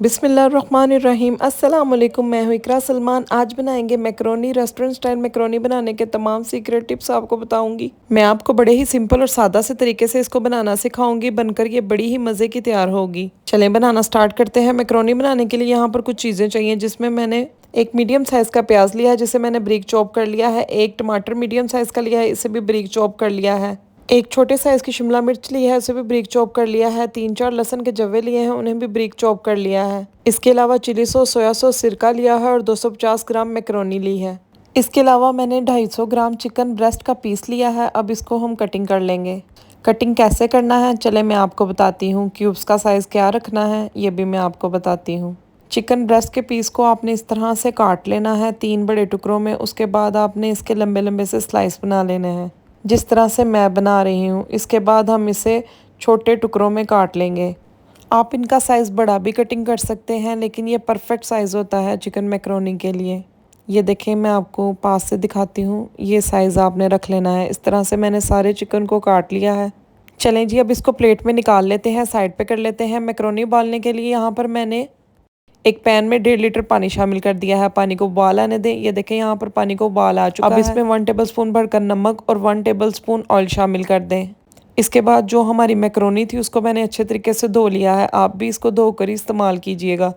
बिस्मिल्लाहिर्रहमानिर्रहीम। अस्सलाम वालेकुम। मैं हूँ इकरा सलमान। आज बनाएंगे मैक्रोनी। रेस्टोरेंट स्टाइल मैक्रोनी बनाने के तमाम सीक्रेट टिप्स आपको बताऊंगी। मैं आपको बड़े ही सिंपल और सादा से तरीके से इसको बनाना सिखाऊंगी। बनकर ये बड़ी ही मज़े की तैयार होगी। चलें बनाना स्टार्ट करते हैं। मैक्रोनी बनाने के लिए यहाँ पर कुछ चीज़ें चाहिए, जिसमें मैंने एक मीडियम साइज़ का प्याज लिया है, जिसे मैंने ब्रीक चॉप कर लिया है। एक टमाटर मीडियम साइज़ का लिया है, इसे भी ब्रीक चॉप कर लिया है। एक छोटे साइज़ की शिमला मिर्च ली है, उसे भी ब्रीक चॉप कर लिया है। 3-4 लहसुन के जवे लिए हैं, उन्हें भी ब्रीक चॉप कर लिया है। इसके अलावा चिली सॉस, सोया सॉस, सिरका लिया है और 250 ग्राम मैक्रोनी ली है। इसके अलावा मैंने 250 ग्राम चिकन ब्रेस्ट का पीस लिया है। अब इसको हम कटिंग कर लेंगे। कटिंग कैसे करना है चले मैं आपको बताती हूँ। क्यूब्स का साइज़ क्या रखना है ये भी मैं आपको बताती हूँ। चिकन ब्रेस्ट के पीस को आपने इस तरह से काट लेना है 3 बड़े टुकड़ों में। उसके बाद आपने इसके लंबे लंबे से स्लाइस बना लेने हैं, जिस तरह से मैं बना रही हूँ। इसके बाद हम इसे छोटे टुकड़ों में काट लेंगे। आप इनका साइज़ बड़ा भी कटिंग कर सकते हैं, लेकिन ये परफेक्ट साइज़ होता है चिकन मैक्रोनी के लिए। ये देखें, मैं आपको पास से दिखाती हूँ। ये साइज़ आपने रख लेना है। इस तरह से मैंने सारे चिकन को काट लिया है। चलें जी, अब इसको प्लेट में निकाल लेते हैं, साइड पे कर लेते हैं। मैक्रोनी उबालने के लिए यहाँ पर मैंने एक पैन में 1.5 लीटर पानी शामिल कर दिया है। पानी को उबाल आने दें। ये देखें, यहाँ पर पानी को उबाल आ चुका है। अब इसमें 1 टेबलस्पून भरकर नमक और 1 टेबलस्पून ऑयल शामिल कर दें। इसके बाद जो हमारी मैक्रोनी थी उसको मैंने अच्छे तरीके से धो लिया है। आप भी इसको धोकर ही इस्तेमाल कीजिएगा।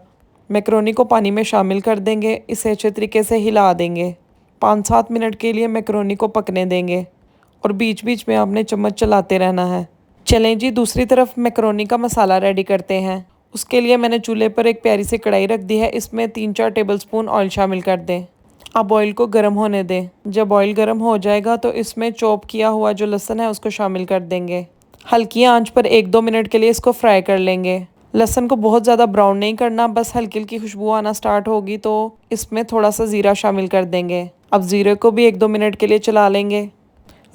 मैक्रोनी को पानी में शामिल कर देंगे, इसे अच्छे तरीके से हिला देंगे। 5-7 मिनट के लिए मैक्रोनी को पकने देंगे और बीच बीच में आपने चम्मच चलाते रहना है। चलें जी, दूसरी तरफ मैक्रोनी का मसाला रेडी करते हैं। उसके लिए मैंने चूल्हे पर एक प्यारी सी कढ़ाई रख दी है। इसमें 3-4 टेबलस्पून ऑयल शामिल कर दें। अब ऑयल को गर्म होने दें। जब ऑयल गर्म हो जाएगा तो इसमें चॉप किया हुआ जो लहसुन है उसको शामिल कर देंगे। हल्की आंच पर 1-2 मिनट के लिए इसको फ्राई कर लेंगे। लहसुन को बहुत ज़्यादा ब्राउन नहीं करना, बस हल्की हल्की खुशबू आना स्टार्ट होगी तो इसमें थोड़ा सा ज़ीरा शामिल कर देंगे। अब ज़ीरे को भी 1-2 मिनट के लिए चला लेंगे।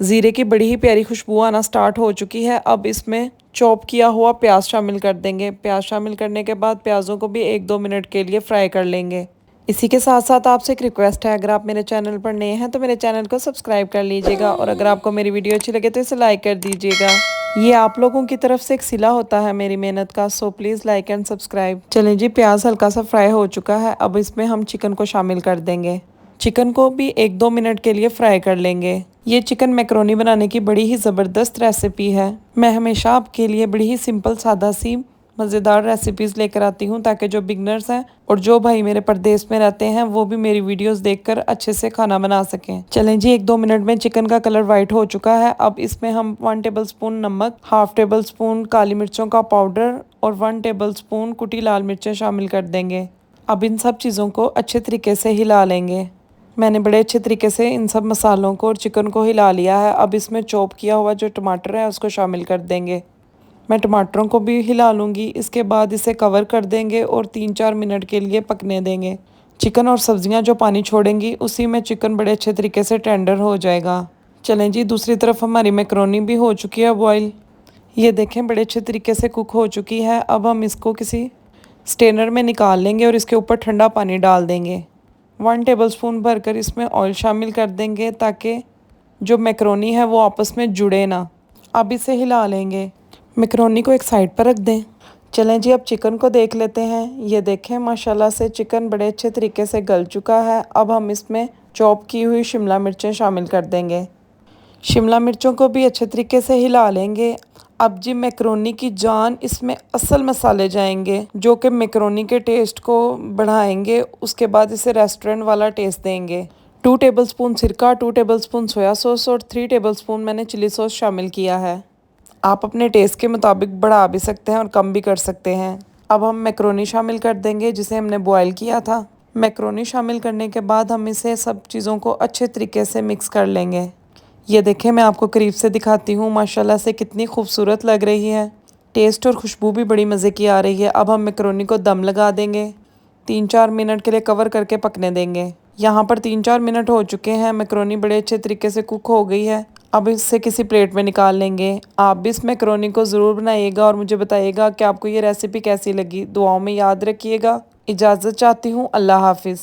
ज़ीरे की बड़ी ही प्यारी खुशबू आना स्टार्ट हो चुकी है। अब इसमें चॉप किया हुआ प्याज शामिल कर देंगे। प्याज शामिल करने के बाद प्याज़ों को भी 1-2 मिनट के लिए फ्राई कर लेंगे। इसी के साथ साथ आपसे एक रिक्वेस्ट है, अगर आप मेरे चैनल पर नए हैं तो मेरे चैनल को सब्सक्राइब कर लीजिएगा, और अगर आपको मेरी वीडियो अच्छी लगे तो इसे लाइक कर दीजिएगा। ये आप लोगों की तरफ से एक सिला होता है मेरी मेहनत का, so please like and subscribe. चलें जी, प्याज हल्का सा फ्राई हो चुका है। अब इसमें हम चिकन को शामिल कर देंगे। चिकन को भी 1-2 मिनट के लिए फ्राई कर लेंगे। ये चिकन मैक्रोनी बनाने की बड़ी ही ज़बरदस्त रेसिपी है। मैं हमेशा आपके लिए बड़ी ही सिंपल सादा सी मज़ेदार रेसिपीज़ लेकर आती हूँ, ताकि जो बिगनर्स हैं और जो भाई मेरे परदेश में रहते हैं वो भी मेरी वीडियोस देखकर अच्छे से खाना बना सकें। चलें जी, 1-2 मिनट में चिकन का कलर वाइट हो चुका है। अब इसमें हम 1 टेबलस्पून नमक, 1/2 टेबलस्पून काली मिर्चों का पाउडर और 1 टेबलस्पून कुटी लाल मिर्चें शामिल कर देंगे। अब इन सब चीज़ों को अच्छे तरीके से हिला लेंगे। मैंने बड़े अच्छे तरीके से इन सब मसालों को और चिकन को हिला लिया है। अब इसमें चॉप किया हुआ जो टमाटर है उसको शामिल कर देंगे। मैं टमाटरों को भी हिला लूँगी। इसके बाद इसे कवर कर देंगे और 3-4 मिनट के लिए पकने देंगे। चिकन और सब्जियां जो पानी छोड़ेंगी उसी में चिकन बड़े अच्छे तरीके से टेंडर हो जाएगा। चलें जी, दूसरी तरफ हमारी मैक्रोनी भी हो चुकी है बॉयल। ये देखें, बड़े अच्छे तरीके से कुक हो चुकी है। अब हम इसको किसी स्टेनर में निकाल लेंगे और इसके ऊपर ठंडा पानी डाल देंगे। 1 टेबलस्पून भरकर इसमें ऑयल शामिल कर देंगे, ताकि जो मैक्रोनी है वो आपस में जुड़े ना। अब इसे हिला लेंगे। मैक्रोनी को एक साइड पर रख दें। चलें जी, अब चिकन को देख लेते हैं। ये देखें, माशाल्लाह से चिकन बड़े अच्छे तरीके से गल चुका है। अब हम इसमें चॉप की हुई शिमला मिर्चें शामिल कर देंगे। शिमला मिर्चों को भी अच्छे तरीके से हिला लेंगे। अब जी, मैक्रोनी की जान इसमें असल मसाले जाएंगे, जो कि मैक्रोनी के टेस्ट को बढ़ाएंगे। उसके बाद इसे रेस्टोरेंट वाला टेस्ट देंगे। 2 टेबलस्पून सिरका, 2 टेबलस्पून सोया सॉस और 3 टेबलस्पून मैंने चिली सॉस शामिल किया है। आप अपने टेस्ट के मुताबिक बढ़ा भी सकते हैं और कम भी कर सकते हैं। अब हम मैक्रोनी शामिल कर देंगे, जिसे हमने बॉयल किया था। मैक्रोनी शामिल करने के बाद हम इसे सब चीज़ों को अच्छे तरीके से मिक्स कर लेंगे। ये देखें, मैं आपको करीब से दिखाती हूँ, माशाल्लाह से कितनी खूबसूरत लग रही है। टेस्ट और खुशबू भी बड़ी मज़े की आ रही है। अब हम मैक्रोनी को दम लगा देंगे। 3-4 मिनट के लिए कवर करके पकने देंगे। यहाँ पर 3-4 मिनट हो चुके हैं। मैक्रोनी बड़े अच्छे तरीके से कुक हो गई है। अब इसे किसी प्लेट में निकाल लेंगे। आप भी इस मैक्रोनी को ज़रूर बनाइएगा और मुझे बताइएगा कि आपको ये रेसिपी कैसी लगी। दुआओं में याद रखिएगा। इजाज़त चाहती हूँ। अल्लाह हाफिज़।